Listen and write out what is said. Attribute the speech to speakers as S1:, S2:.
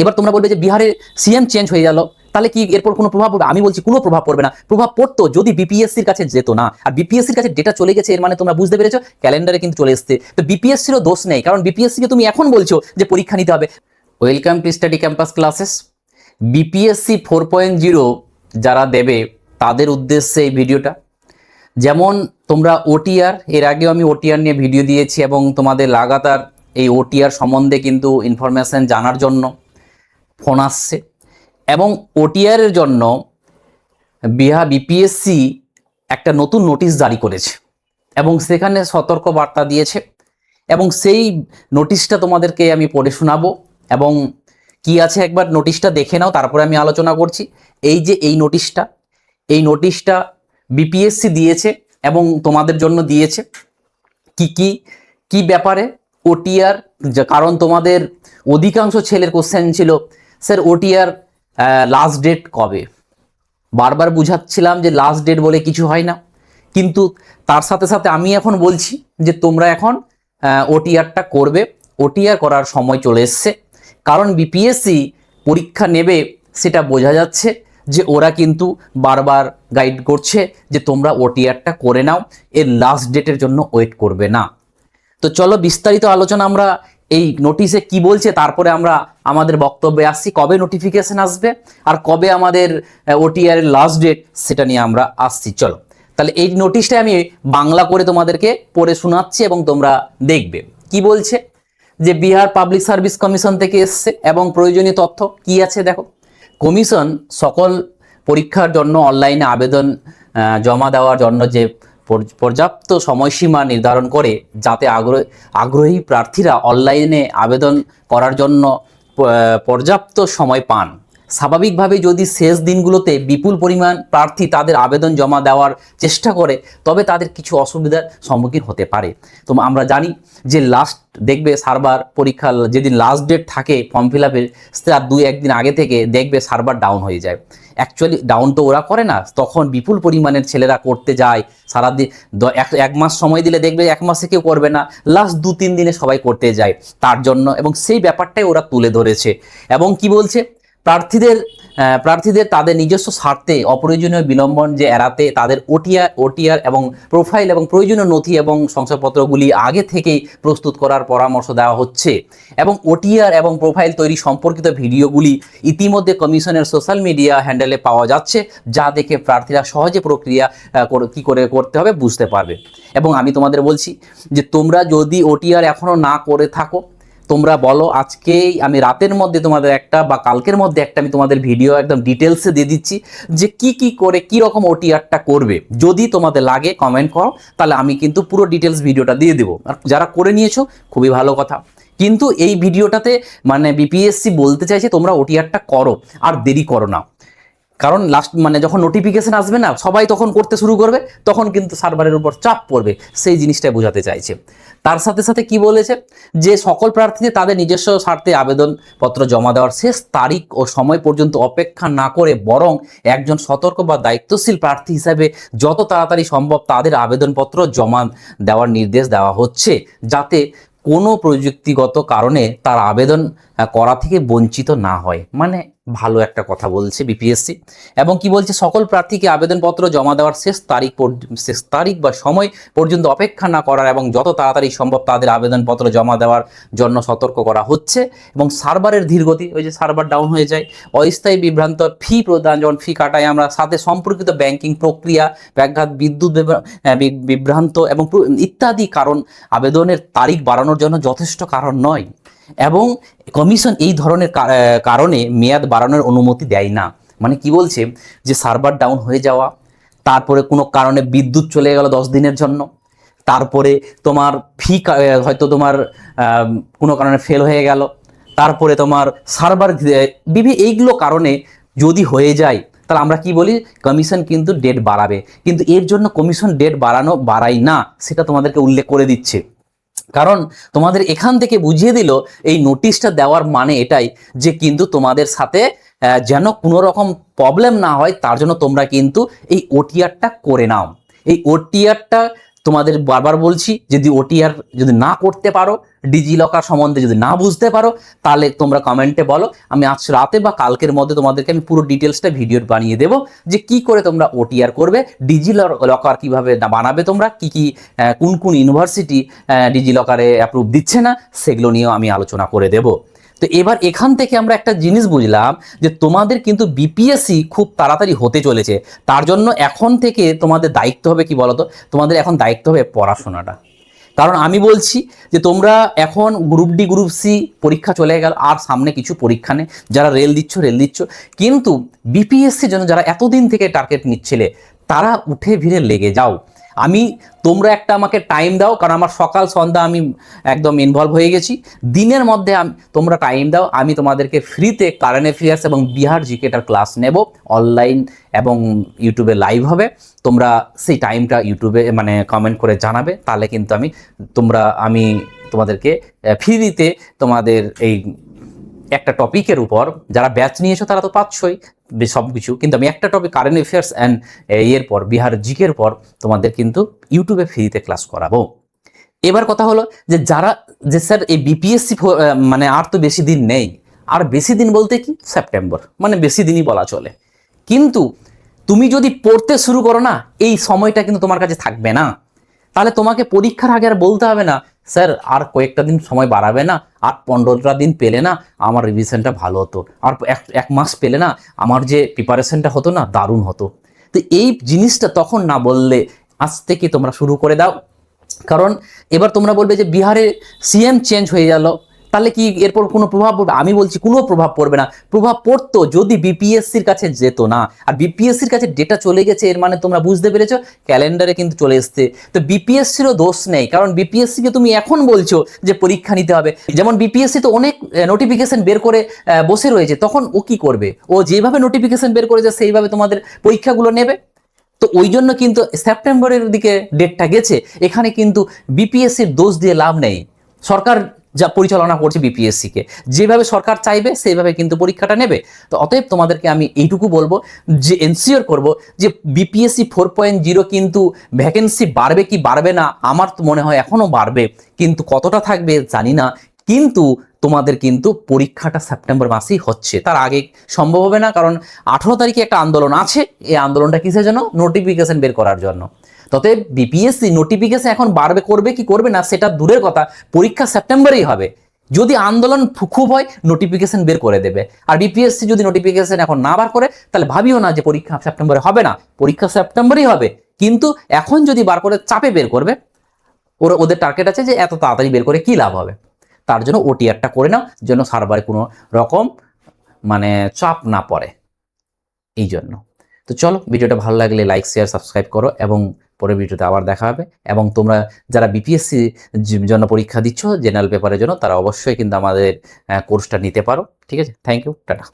S1: এবার তোমরা বলবে যে বিহারে সিএম চেঞ্জ হয়ে গেল, তাহলে কি এরপর কোনো প্রভাব পড়বে? আমি বলছি কোনো প্রভাব পড়বে না। প্রভাব পড়তো যদি বিপিএসসির কাছে যেত না। আর বিপিএসসির কাছে ডেটা চলে গেছে, এর মানে তোমরা বুঝতে পেরেছো, ক্যালেন্ডারে কিন্তু চলে এসছে। তো বিপিএসসিরও দোষ নেই, কারণ বিপিএসসিকে তুমি এখন বলছো যে পরীক্ষা নিতে হবে। Welcome to study campus classes. BPSC 4.0 যারা দেবে তাদের উদ্দেশ্যে এই ভিডিওটা। যেমন তোমরা ওটিআর, এর আগেও আমি ওটিআর নিয়ে ভিডিও দিয়েছি এবং তোমাদের লাগাতার এই ওটিআর সম্বন্ধে কিন্তু ইনফরমেশন জানার জন্য ফোন আসছে। এবং ওটিআরের জন্য বিপিএসসি একটা নতুন নোটিশ জারি করেছে এবং সেখানে সতর্ক বার্তা দিয়েছে, এবং সেই নোটিশটা তোমাদেরকে আমি পড়ে শোনাবো। এবং কি আছে একবার নোটিশটা দেখে নাও, তারপরে আমি আলোচনা করছি। এই যে এই নোটিশটা বিপিএসসি দিয়েছে এবং তোমাদের জন্য দিয়েছে। কি কি কি ব্যাপারে ওটিআর, কারণ তোমাদের অধিকাংশ ছেলের কোশ্চেন ছিল স্যার ওটিআর লাস্ট ডেট কবে। বারবার বুঝাচ্ছিলাম যে লাস্ট ডেট বলে কিছু হয় না, কিন্তু তার সাথে সাথে আমি এখন বলছি যে তোমরা এখন ওটিআরটা করবে। ওটিআর করার সময় চলে এসছে, কারণ বিপিএসসি পরীক্ষা নেবে সেটা বোঝা যাচ্ছে যে ওরা কিন্তু বারবার গাইড করছে যে তোমরা ওটিআরটা করে নাও, এর লাস্ট ডেটের জন্য ওয়েট করবে না। তো চলো বিস্তারিত আলোচনা আমরা এই নোটিশে কি বলছে, তারপরে আমরা আমাদের বক্তব্যে আসছি কবে নোটিফিকেশন আসবে আর কবে আমাদের ওটিআর এর লাস্ট ডেট সেটা নিয়ে আমরা আসছি। চলো তাহলে এই নোটিশটা আমি বাংলা করে তোমাদেরকে পড়ে শোনাচ্ছি এবং তোমরা দেখবে কি বলছে। যে বিহার পাবলিক সার্ভিস কমিশন থেকে এসছে এবং প্রয়োজনীয় তথ্য কি আছে দেখো। কমিশন সকল পরীক্ষার জন্য অনলাইনে আবেদন জমা দেওয়ার জন্য যে পর্যাপ্ত সময়সীমা নির্ধারণ করে, যাতে আগ্রহী প্রার্থীরা অনলাইনে আবেদন করার জন্য পর্যাপ্ত সময় পান। স্বাভাবিকভাবে যদি শেষ দিনগুলোতে বিপুল পরিমাণ প্রার্থী তাদের আবেদন জমা দেওয়ার চেষ্টা করে, তবে তাদের কিছু অসুবিধার সম্মুখীন হতে পারে। তো আমরা জানি যে লাস্ট দেখবে সার্ভার পরীক্ষার যেদিন লাস্ট ডেট থাকে ফর্ম ফিল আপের, তার 2-1 দিন আগে থেকে দেখবে সার্ভার ডাউন হয়ে যায়। অ্যাকচুয়ালি ডাউন তো ওরা করে না, তখন বিপুল পরিমাণের ছেলেরা করতে যায়। সারাদিন এক মাস সময় দিলে দেখবে 1 মাসে কেউ করবে না, লাস্ট 2-3 দিনে সবাই করতে যায় তার জন্য, এবং সেই ব্যাপারটাই ওরা তুলে ধরেছে। এবং কি বলছে, প্রার্থীদের তাদের নিজস্ব স্বার্থে অপ্রয়োজনীয় বিলম্বন যে এড়াতে তাদের ওটিআর এবং প্রোফাইল এবং প্রয়োজনীয় নথি এবং শংসাপত্রগুলি আগে থেকেই প্রস্তুত করার পরামর্শ দেওয়া হচ্ছে। এবং ওটিআর এবং প্রোফাইল তৈরি সম্পর্কিত ভিডিওগুলি ইতিমধ্যে কমিশনের সোশ্যাল মিডিয়া হ্যান্ডেলে পাওয়া যাচ্ছে, যা দেখে প্রার্থীরা সহজে প্রক্রিয়া কি করে করতে হবে বুঝতে পারবে। এবং আমি তোমাদের বলছি যে তোমরা যদি ওটিআর এখনও না করে থাকো, তোমরা বলো, আজকেই আমি রাতের মধ্যে তোমাদের একটা বা কালকের মধ্যে একটা আমি তোমাদের ভিডিও একদম ডিটেলসে দিয়ে দিচ্ছি যে কি করে কি রকম ওটিআরটা করবে। যদি তোমাদের লাগে কমেন্ট করো, তাহলে আমি কিন্তু পুরো ডিটেলস ভিডিওটা দিয়ে দেবো। আর যারা করে নিয়েছো খুবই ভালো কথা, কিন্তু এই ভিডিওটাতে মানে বিপিএসসি বলতে চাইছে তোমরা ওটিআরটা করো আর দেরি করো না। কারণ লাস্ট যখন নোটিফিকেশন আসবে না, সবাই তখন করতে শুরু করবে, তখন কিন্তু সার্ভারের উপর চাপ পড়বে, সেই জিনিসটাই বোঝাতে চাইছে। তার সাথে সাথে কি বলেছে যে সকল প্রার্থীদের তাদের নিজস্ব স্বার্থে আবেদনপত্র জমা দেওয়ার শেষ তারিখ ও সময় পর্যন্ত অপেক্ষা না করে বরং একজন সতর্ক বা দায়িত্বশীল প্রার্থী হিসাবে যত তাড়াতাড়ি সম্ভব তাদের আবেদনপত্র জমা দেওয়ার নির্দেশ দেওয়া হচ্ছে, যাতে কোনো প্রযুক্তিগত কারণে তার আবেদন করা থেকে বঞ্চিত না হয়। মানে ভালো একটা কথা বলছে বিপিএসসি। এবং কি বলছে, সকল প্রার্থীকে আবেদনপত্র জমা দেওয়ার শেষ তারিখ বা সময় পর্যন্ত অপেক্ষা না করার এবং যত তাড়াতাড়ি সম্ভব তাদের আবেদনপত্র জমা দেওয়ার জন্য সতর্ক করা হচ্ছে। এবং সার্ভারের ধীরগতি, ওই যে সার্ভার ডাউন হয়ে যায়, অস্থায়ী বিভ্রান্ত ফি প্রদান, যেমন ফি কাটাই আমরা, সাথে সম্পর্কিত ব্যাংকিং প্রক্রিয়া ব্যাঘাত, বিদ্যুৎ বিভ্রান্ত এবং ইত্যাদি কারণ আবেদনের তারিখ বাড়ানোর জন্য যথেষ্ট কারণ নয়। এবং কমিশন এই ধরনের কারণে মেয়াদ বাড়ানোর অনুমতি দেয় না। মানে কি বলছে যে সার্ভার ডাউন হয়ে যাওয়া, তারপরে কোনো কারণে বিদ্যুৎ চলে গেল 10 দিনের জন্য, তারপরে তোমার ফি হয়তো তোমার কোনো কারণে ফেল হয়ে গেল, তারপরে তোমার সার্ভার এইগুলো কারণে যদি হয়ে যায়, তাহলে আমরা কি বলি, কমিশন কিন্তু ডেট বাড়াবে। কিন্তু এর জন্য কমিশন ডেট বাড়ায় না, সেটা তোমাদেরকে উল্লেখ করে দিচ্ছে। কারণ তোমাদের এখান থেকে বুঝিয়ে দিল এই নোটিশটা দেওয়ার মানে এটাই যে কিন্তু তোমাদের সাথে যেন কোনো রকম প্রবলেম না হয়, তার জন্য তোমরা কিন্তু এই ওটিআরটা করে নাও। এই ওটিআরটা তোমাদের বারবার বলছি, যদি ওটিআর যদি না করতে পারো, ডিজি লকার সম্বন্ধে যদি না বুঝতে পারো, তাহলে তোমরা কমেন্টে বলো, আমি আজ রাতে বা কালকের মধ্যে তোমাদেরকে আমি পুরো ডিটেলসটা ভিডিও বানিয়ে দেবো যে কি করে তোমরা ওটিআর করবে, ডিজি লকার কিভাবে বানাবে, তোমরা কি কি কোন কোন ইউনিভার্সিটি ডিজি লকারে অ্যাপ্রুভ দিচ্ছে না, সেগুলো নিয়েও আমি আলোচনা করে দেবো। তো এবার এখান থেকে আমরা একটা জিনিস বুঝলাম যে তোমাদের কিন্তু বিপিএসসি খুব তাড়াতাড়ি হতে চলেছে। তার জন্য এখন থেকে তোমাদের দায়িত্ব হবে কি বলতো, তোমাদের এখন দায়িত্ব হবে পড়াশোনাটা। কারণ আমি বলছি যে তোমরা এখন গ্রুপ ডি গ্রুপ সি পরীক্ষা চলে গেল, আর সামনে কিছু পরীক্ষা নেই, যারা রেল দিচ্ছ, কিন্তু বিপিএসসির জন্য যারা এতদিন থেকে টার্গেট নিচ্ছিলে তারা উঠে ভিড়ে লেগে যাও। তোমরা একটা আমাকে টাইম দাও, কারণ আমার সকাল সন্ধ্যা আমি একদম ইনভলভ হয়ে গেছি। দিনের মধ্যে তোমরা টাইম দাও, আমি তোমাদেরকে ফ্রিতে কারেন্ট অ্যাফেয়ার্স এবং বিহার জিকেটার ক্লাস নেব, অনলাইন এবং ইউটিউবে লাইভ হবে। তোমরা সেই টাইমটা ইউটিউবে মানে কমেন্ট করে জানাবে, তাহলে কিন্তু আমি তোমাদেরকে ফ্রিতে তোমাদের এই একটা টপিকের উপর, যারা ব্যাচ নিয়েছো তারা তো পাচ্ছই সব কিছু, কিন্তু আমি একটা টপিক কারেন্ট অ্যাফেয়ার্স অ্যান্ড এর পর বিহার জিকের পর তোমাদের কিন্তু ইউটিউবে ফ্রিতে ক্লাস করাবো। এবার কথা হলো যে স্যার এই বিপিএসসি মানে আর তো বেশি দিন নেই, আর বেশি দিন বলতে কি সেপ্টেম্বর, মানে বেশি দিনই বলা চলে। কিন্তু তুমি যদি পড়তে শুরু করো না, এই সময়টা কিন্তু তোমার কাছে থাকবে না। তাহলে তোমাকে পরীক্ষার আগে আর বলতে হবে না স্যার আর কয়েকটা দিন সময় বাড়াবে না, আর 15টা দিন পেলে না আমার রিভিশনটা ভালো হতো, আর এক মাস পেলে না আমার যে প্রিপারেশনটা হতো না দারুণ হতো। তো এই জিনিসটা তখন না বললে আজ থেকে তোমরা শুরু করে দাও। কারণ এবার তোমরা বলবে যে বিহারে সিএম চেঞ্জ হয়ে গেল, তাহলে কি এরপর কোনো প্রভাব পড়বে? আমি বলছি কোনো প্রভাব পড়বে না। প্রভাব পড়তো যদি বিপিএসসির কাছে যেত না, আর বিপিএসসির কাছে ডেটা চলে গেছে, এর মানে তোমরা বুঝতে পেরেছো ক্যালেন্ডারে কিন্তু চলে এসছে। তো বিপিএসসিরও দোষ নেই, কারণ বিপিএসসিকে তুমি এখন বলছো যে পরীক্ষা নিতে হবে। যেমন বিপিএসসি তো অনেক নোটিফিকেশন বের করে বসে রয়েছে, তখন ও কি করবে? ও যেভাবে নোটিফিকেশন বের করেছে সেইভাবে তোমাদের পরীক্ষাগুলো নেবে। তো ওই জন্য কিন্তু সেপ্টেম্বরের দিকে ডেটটা গেছে, এখানে কিন্তু বিপিএসসির দোষ দিয়ে লাভ নেই। সরকার যা পরিচালনা করছে বিপিএসসিকে, যেভাবে সরকার চাইবে সেইভাবে কিন্তু পরীক্ষাটা নেবে। তো অতএব তোমাদেরকে আমি এইটুকু বলবো যে এনশিওর করব যে বিপিএসসি 4.0 কিন্তু ভ্যাকেন্সি বাড়বে কি বাড়বে না, আমার তো মনে হয় এখনও বাড়বে, কিন্তু কতটা থাকবে জানি না। কিন্তু তোমাদের কিন্তু পরীক্ষাটা সেপ্টেম্বর মাসেই হচ্ছে, তার আগে সম্ভব হবে না। কারণ 18 তারিখে একটা আন্দোলন আছে, এই আন্দোলনটা কিসের জন্য? নোটিফিকেশন বের করার জন্য। তবে বিপিএসসি নোটিফিকেশন এখন বাড়বে, করবে কি করবে না সেটা দূরের কথা, পরীক্ষা সেপ্টেম্বরেই হবে। যদি আন্দোলন খুব হয় নোটিফিকেশন বের করে দেবে। আর বিপিএসসি যদি নোটিফিকেশন এখন না বার করে, তাহলে ভাবিও না যে পরীক্ষা সেপ্টেম্বরে হবে না, পরীক্ষা সেপ্টেম্বরেই হবে। কিন্তু এখন যদি বার করে চাপে বের করবে, ওদের টার্গেট আছে যে এত তাড়াতাড়ি বের করে কি লাভ হবে। তার জন্য ওটিআরটা করে নাও, যেন সার্ভারে কোনো রকম মানে চাপ না পড়ে, এই জন্য। তো চলো, ভিডিওটা ভালো লাগলে লাইক শেয়ার সাবস্ক্রাইব করো, এবং পরের ভিডিওতে আবার দেখা হবে। এবং তোমরা যারা বিপিএসসি জন্য পরীক্ষা দিচ্ছ জেনারেল পেপারের জন্য, তারা অবশ্যই কিন্তু আমাদের কোর্সটা নিতে পারো। ঠিক আছে, থ্যাংক ইউ, টাটা।